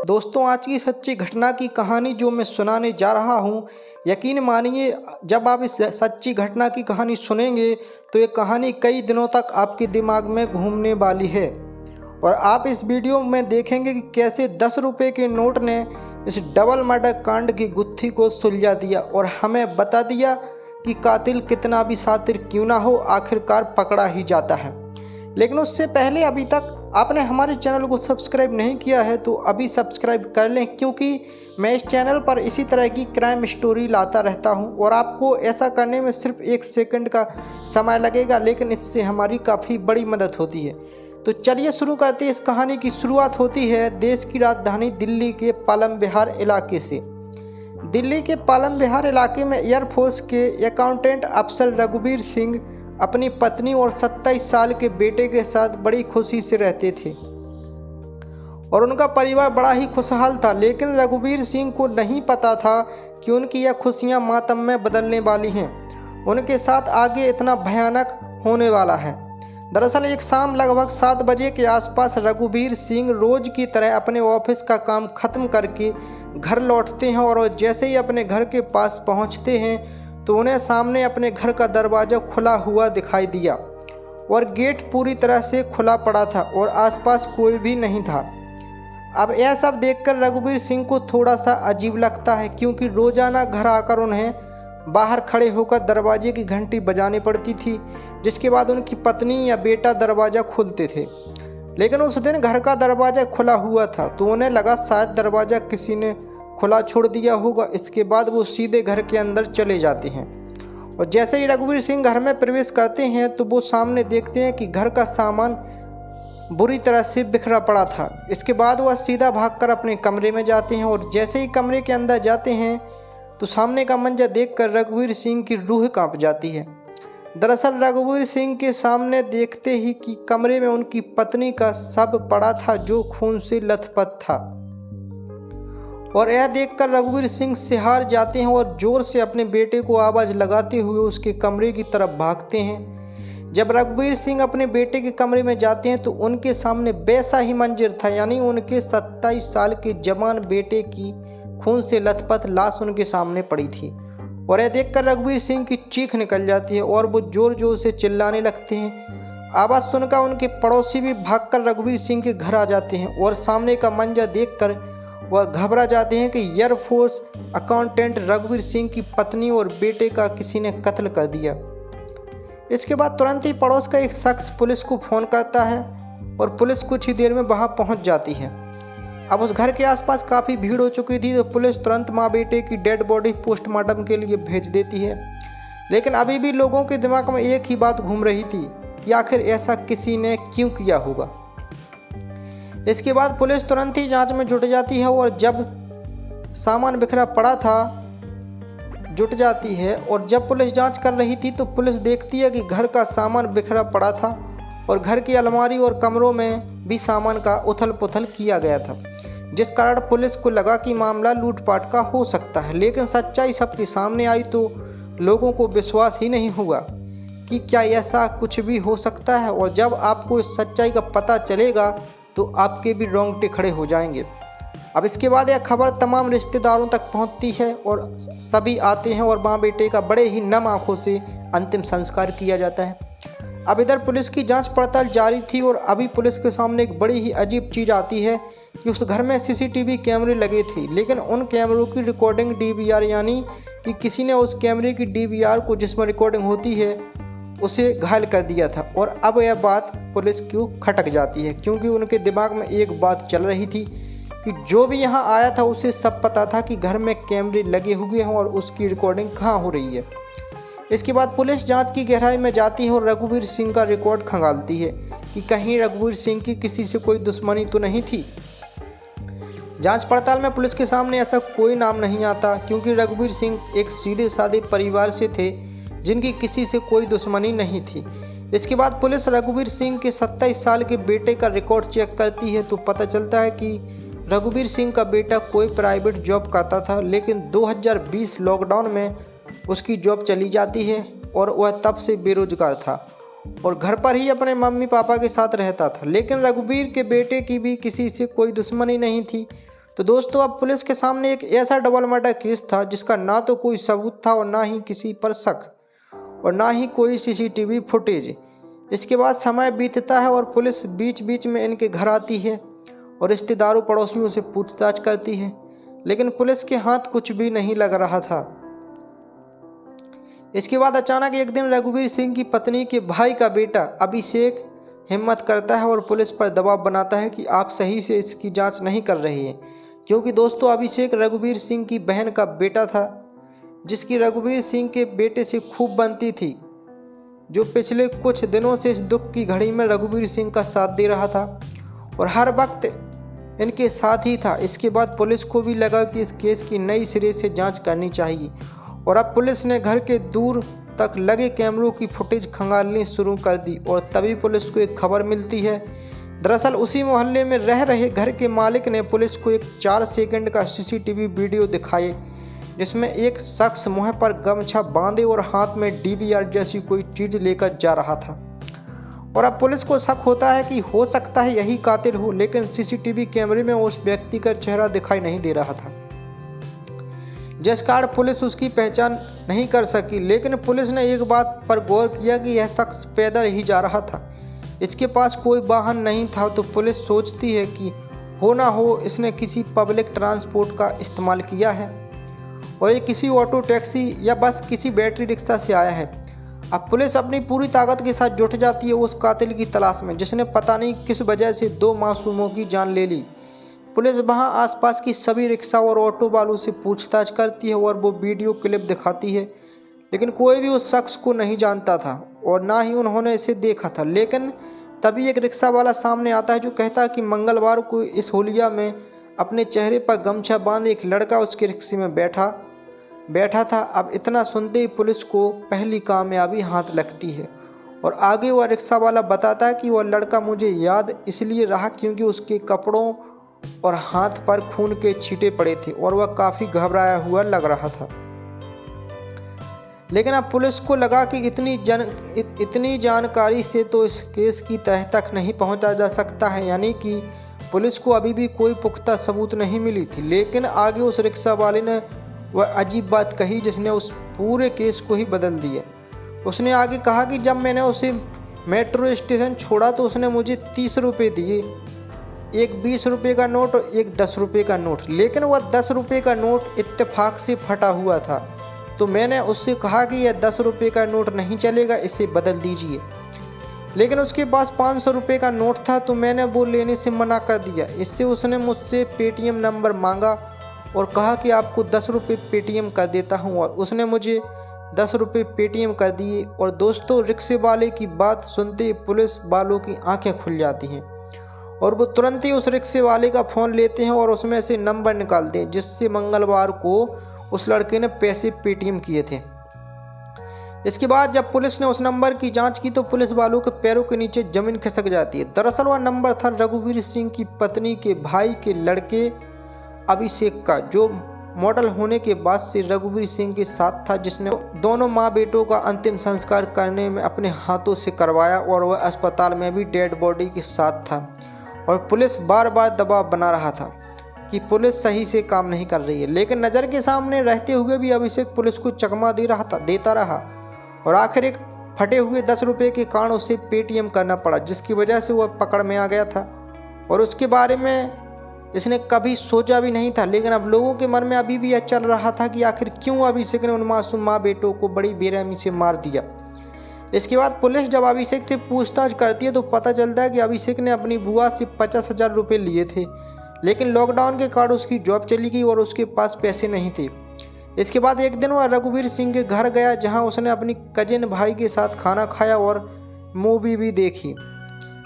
दोस्तों, आज की सच्ची घटना की कहानी जो मैं सुनाने जा रहा हूँ, यकीन मानिए जब आप इस सच्ची घटना की कहानी सुनेंगे तो ये कहानी कई दिनों तक आपके दिमाग में घूमने वाली है। और आप इस वीडियो में देखेंगे कि कैसे 10 रुपये के नोट ने इस डबल मर्डर कांड की गुत्थी को सुलझा दिया और हमें बता दिया कि कातिल कितना भी शातिर क्यों ना हो, आखिरकार पकड़ा ही जाता है। लेकिन उससे पहले अभी तक आपने हमारे चैनल को सब्सक्राइब नहीं किया है तो अभी सब्सक्राइब कर लें, क्योंकि मैं इस चैनल पर इसी तरह की क्राइम स्टोरी लाता रहता हूं और आपको ऐसा करने में सिर्फ 1 सेकंड का समय लगेगा, लेकिन इससे हमारी काफ़ी बड़ी मदद होती है। तो चलिए शुरू करते हैं। इस कहानी की शुरुआत होती है देश की राजधानी दिल्ली के पालम विहार इलाके से। दिल्ली के पालम विहार इलाके में एयरफोर्स के अकाउंटेंट अफसर रघुवीर सिंह अपनी पत्नी और 27 साल के बेटे के साथ बड़ी खुशी से रहते थे और उनका परिवार बड़ा ही खुशहाल था। लेकिन रघुवीर सिंह को नहीं पता था कि उनकी यह खुशियां मातम में बदलने वाली हैं। उनके साथ आगे इतना भयानक होने वाला है। दरअसल एक शाम लगभग 7 बजे के आसपास रघुवीर सिंह रोज की तरह अपने ऑफिस का काम खत्म करके घर लौटते हैं और जैसे ही अपने घर के पास पहुंचते हैं तो उन्हें सामने अपने घर का दरवाज़ा खुला हुआ दिखाई दिया और गेट पूरी तरह से खुला पड़ा था और आसपास कोई भी नहीं था। अब यह सब देखकर रघुवीर सिंह को थोड़ा सा अजीब लगता है, क्योंकि रोज़ाना घर आकर उन्हें बाहर खड़े होकर दरवाजे की घंटी बजानी पड़ती थी, जिसके बाद उनकी पत्नी या बेटा दरवाज़ा खोलते थे। लेकिन उस दिन घर का दरवाज़ा खुला हुआ था तो उन्हें लगा शायद दरवाज़ा किसी ने खुला छोड़ दिया होगा। इसके बाद वो सीधे घर के अंदर चले जाते हैं और जैसे ही रघुवीर सिंह घर में प्रवेश करते हैं तो वो सामने देखते हैं कि घर का सामान बुरी तरह से बिखरा पड़ा था। इसके बाद वह सीधा भागकर अपने कमरे में जाते हैं और जैसे ही कमरे के अंदर जाते हैं तो सामने का मंजर देखकर रघुवीर सिंह की रूह कांप जाती है। दरअसल रघुवीर सिंह के सामने देखते ही कि कमरे में उनकी पत्नी का शव पड़ा था, जो खून से लथपथ था। और यह देखकर रघुवीर सिंह सिहार जाते हैं और जोर से अपने बेटे को आवाज़ लगाते हुए उसके कमरे की तरफ भागते हैं। जब रघुवीर सिंह अपने बेटे के कमरे में जाते हैं तो उनके सामने वैसा ही मंजर था, यानी उनके 27 साल के जवान बेटे की खून से लथपथ लाश उनके सामने पड़ी थी। और यह देखकर रघुवीर सिंह की चीख निकल जाती है और वो जोर जोर से चिल्लाने लगते हैं। आवाज़ सुनकर उनके पड़ोसी भी भागकर रघुवीर सिंह के घर आ जाते हैं और सामने का मंजर देखकर वह घबरा जाते हैं कि एयरफोर्स अकाउंटेंट रघुवीर सिंह की पत्नी और बेटे का किसी ने कत्ल कर दिया। इसके बाद तुरंत ही पड़ोस का एक शख्स पुलिस को फ़ोन करता है और पुलिस कुछ ही देर में वहां पहुंच जाती है। अब उस घर के आसपास काफ़ी भीड़ हो चुकी थी तो पुलिस तुरंत माँ बेटे की डेड बॉडी पोस्टमार्टम के लिए भेज देती है। लेकिन अभी भी लोगों के दिमाग में एक ही बात घूम रही थी कि आखिर ऐसा किसी ने क्यों किया होगा। इसके बाद पुलिस तुरंत ही जांच में जुट जाती है और जब सामान बिखरा पड़ा था जुट जाती है और जब पुलिस जांच कर रही थी तो पुलिस देखती है कि घर का सामान बिखरा पड़ा था और घर की अलमारी और कमरों में भी सामान का उथल पुथल किया गया था, जिस कारण पुलिस को लगा कि मामला लूटपाट का हो सकता है। लेकिन सच्चाई सबके सामने आई तो लोगों को विश्वास ही नहीं हुआ कि क्या ऐसा कुछ भी हो सकता है। और जब आपको इस सच्चाई का पता चलेगा तो आपके भी रोंगटे खड़े हो जाएंगे। अब इसके बाद यह खबर तमाम रिश्तेदारों तक पहुंचती है और सभी आते हैं और माँ बेटे का बड़े ही नम आंखों से अंतिम संस्कार किया जाता है। अब इधर पुलिस की जांच पड़ताल जारी थी और अभी पुलिस के सामने एक बड़ी ही अजीब चीज़ आती है कि उस घर में सीसीटीवी कैमरे लगे थे, लेकिन उन कैमरों की रिकॉर्डिंग डीवीआर, यानी कि किसी ने उस कैमरे की डीवीआर को जिसमें रिकॉर्डिंग होती है उसे घायल कर दिया था। और अब यह बात पुलिस को खटक जाती है, क्योंकि उनके दिमाग में एक बात चल रही थी कि जो भी यहाँ आया था उसे सब पता था कि घर में कैमरे लगे हुए हैं और उसकी रिकॉर्डिंग कहाँ हो रही है। इसके बाद पुलिस जांच की गहराई में जाती है और रघुवीर सिंह का रिकॉर्ड खंगालती है कि कहीं रघुवीर सिंह की किसी से कोई दुश्मनी तो नहीं थी। जांच पड़ताल में पुलिस के सामने ऐसा कोई नाम नहीं आता, क्योंकि रघुवीर सिंह एक सीधे साधे परिवार से थे जिनकी किसी से कोई दुश्मनी नहीं थी। इसके बाद पुलिस रघुवीर सिंह के 27 साल के बेटे का रिकॉर्ड चेक करती है तो पता चलता है कि रघुवीर सिंह का बेटा कोई प्राइवेट जॉब करता था, लेकिन 2020 लॉकडाउन में उसकी जॉब चली जाती है और वह तब से बेरोजगार था और घर पर ही अपने मम्मी पापा के साथ रहता था। लेकिन रघुवीर के बेटे की भी किसी से कोई दुश्मनी नहीं थी, तो दोस्तों अब पुलिस के सामने एक ऐसा डबल मर्डर केस था जिसका ना तो कोई सबूत था और ना ही किसी पर शक और ना ही कोई सीसीटीवी फुटेज। इसके बाद समय बीतता है और पुलिस बीच बीच में इनके घर आती है और रिश्तेदारों पड़ोसियों से पूछताछ करती है, लेकिन पुलिस के हाथ कुछ भी नहीं लग रहा था। इसके बाद अचानक एक दिन रघुवीर सिंह की पत्नी के भाई का बेटा अभिषेक हिम्मत करता है और पुलिस पर दबाव बनाता है कि आप सही से इसकी जांच नहीं कर रही हैं, क्योंकि दोस्तों अभिषेक रघुवीर सिंह की बहन का बेटा था, जिसकी रघुवीर सिंह के बेटे से खूब बनती थी, जो पिछले कुछ दिनों से इस दुख की घड़ी में रघुवीर सिंह का साथ दे रहा था और हर वक्त इनके साथ ही था। इसके बाद पुलिस को भी लगा कि इस केस की नई सिरे से जांच करनी चाहिए और अब पुलिस ने घर के दूर तक लगे कैमरों की फुटेज खंगालनी शुरू कर दी और तभी पुलिस को एक खबर मिलती है। दरअसल उसी मोहल्ले में रह रहे घर के मालिक ने पुलिस को एक 4 सेकंड का सीसीटीवी वीडियो दिखाए, जिसमें एक शख्स मुंह पर गमछा बांधे और हाथ में डीवीआर जैसी कोई चीज़ लेकर जा रहा था। और अब पुलिस को शक होता है कि हो सकता है यही कातिल हो, लेकिन सीसीटीवी कैमरे में उस व्यक्ति का चेहरा दिखाई नहीं दे रहा था, जिस कारण पुलिस उसकी पहचान नहीं कर सकी। लेकिन पुलिस ने एक बात पर गौर किया कि यह शख्स पैदल ही जा रहा था, इसके पास कोई वाहन नहीं था। तो पुलिस सोचती है कि हो ना हो इसने किसी पब्लिक ट्रांसपोर्ट का इस्तेमाल किया है और ये किसी ऑटो, टैक्सी या बस किसी बैटरी रिक्शा से आया है। अब पुलिस अपनी पूरी ताकत के साथ जुट जाती है उस कातिल की तलाश में, जिसने पता नहीं किस वजह से 2 मासूमों की जान ले ली। पुलिस वहां आसपास की सभी रिक्शा और ऑटो वालों से पूछताछ करती है और वो वीडियो क्लिप दिखाती है, लेकिन कोई भी उस शख्स को नहीं जानता था और ना ही उन्होंने इसे देखा था। लेकिन तभी एक रिक्शा वाला सामने आता है जो कहता है कि मंगलवार को इस होलिया में अपने चेहरे पर गमछा बांधे एक लड़का उसके रिक्शे में बैठा था। अब इतना सुनते ही पुलिस को पहली कामयाबी हाथ लगती है और आगे वह रिक्शा वाला बताता है कि वह लड़का मुझे याद इसलिए रहा क्योंकि उसके कपड़ों और हाथ पर खून के छींटे पड़े थे और वह काफ़ी घबराया हुआ लग रहा था। लेकिन अब पुलिस को लगा कि इतनी जानकारी से तो इस केस की तह तक नहीं पहुंचा जा सकता है, यानी कि पुलिस को अभी भी कोई पुख्ता सबूत नहीं मिली थी। लेकिन आगे उस रिक्शा वाले ने वह अजीब बात कही जिसने उस पूरे केस को ही बदल दिया। उसने आगे कहा कि जब मैंने उसे मेट्रो स्टेशन छोड़ा तो उसने मुझे 30 रुपये दिए, एक 20 रुपये का नोट और एक 10 रुपये का नोट। लेकिन वह 10 रुपये का नोट इत्तेफाक से फटा हुआ था, तो मैंने उससे कहा कि यह 10 रुपये का नोट नहीं चलेगा, इसे बदल दीजिए। लेकिन उसके पास 500 रुपये का नोट था, तो मैंने वो लेने से मना कर दिया। इससे उसने मुझसे पेटीएम नंबर मांगा और कहा कि आपको 10 रुपये पेटीएम कर देता हूँ, और उसने मुझे 10 रुपये पेटीएम कर दिए। और दोस्तों, रिक्शे वाले की बात सुनते ही पुलिस वालों की आंखें खुल जाती हैं और वो तुरंत ही उस रिक्शे वाले का फ़ोन लेते हैं और उसमें से नंबर निकालते हैं जिससे मंगलवार को उस लड़के ने पैसे पेटीएम किए थे। इसके बाद जब पुलिस ने उस नंबर की जांच की तो पुलिस वालों के पैरों के नीचे ज़मीन खिसक जाती है। दरअसल वह नंबर था रघुवीर सिंह की पत्नी के भाई के लड़के अभिषेक का, जो मॉडल होने के बाद से रघुवीर सिंह के साथ था, जिसने दोनों माँ बेटों का अंतिम संस्कार करने में अपने हाथों से करवाया और वह अस्पताल में भी डेड बॉडी के साथ था। और पुलिस बार बार दबाव बना रहा था कि पुलिस सही से काम नहीं कर रही है, लेकिन नज़र के सामने रहते हुए भी अभिषेक पुलिस को चकमा देता रहा और आखिर एक फटे हुए 10 रुपये के कारण उसे पेटीएम करना पड़ा, जिसकी वजह से वह पकड़ में आ गया था और उसके बारे में इसने कभी सोचा भी नहीं था। लेकिन अब लोगों के मन में अभी भी यह चल रहा था कि आखिर क्यों अभिषेक ने उन मासूम माँ बेटों को बड़ी बेरहमी से मार दिया। इसके बाद पुलिस जब अभिषेक से पूछताछ करती है तो पता चलता है कि अभिषेक ने अपनी बुआ से 50,000 रुपये लिए थे, लेकिन लॉकडाउन के कारण उसकी जॉब चली गई और उसके पास पैसे नहीं थे। इसके बाद एक दिन वह रघुवीर सिंह के घर गया, जहां उसने अपनी कजिन भाई के साथ खाना खाया और मूवी भी देखी,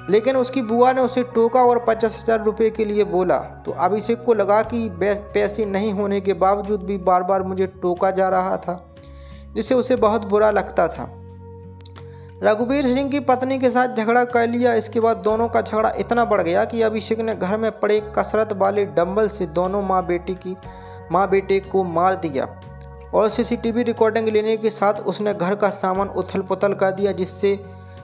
लेकिन उसकी बुआ ने उसे टोका और 50,000 रुपये के लिए बोला। तो अभिषेक को लगा कि पैसे नहीं होने के बावजूद भी बार बार मुझे टोका जा रहा था, जिससे उसे बहुत बुरा लगता था। रघुवीर सिंह की पत्नी के साथ झगड़ा कर लिया। इसके बाद दोनों का झगड़ा इतना बढ़ गया कि अभिषेक ने घर में पड़े कसरत वाले डंबल से दोनों माँ बेटे को मार दिया और सीसीटीवी रिकॉर्डिंग लेने के साथ उसने घर का सामान उथल पुथल कर दिया, जिससे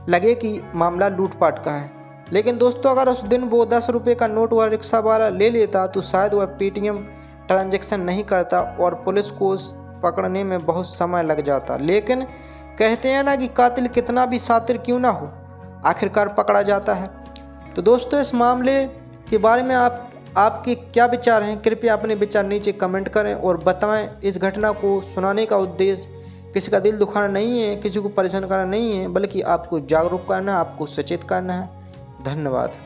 लगे कि मामला लूटपाट का है। लेकिन दोस्तों अगर उस दिन वो 10 रुपये का नोट वह रिक्शा वाला ले लेता तो शायद वह पेटीएम ट्रांजैक्शन नहीं करता और पुलिस को उस पकड़ने में बहुत समय लग जाता। लेकिन कहते हैं ना कि कातिल कितना भी शातिर क्यों ना हो, आखिरकार पकड़ा जाता है। तो दोस्तों इस मामले के बारे में आपके क्या विचार हैं? कृपया अपने विचार नीचे कमेंट करें और बताएं। इस घटना को सुनाने का उद्देश्य किसी का दिल दुखाना नहीं है, किसी को परेशान करना नहीं है, बल्कि आपको जागरूक करना है, आपको सचेत करना है। धन्यवाद।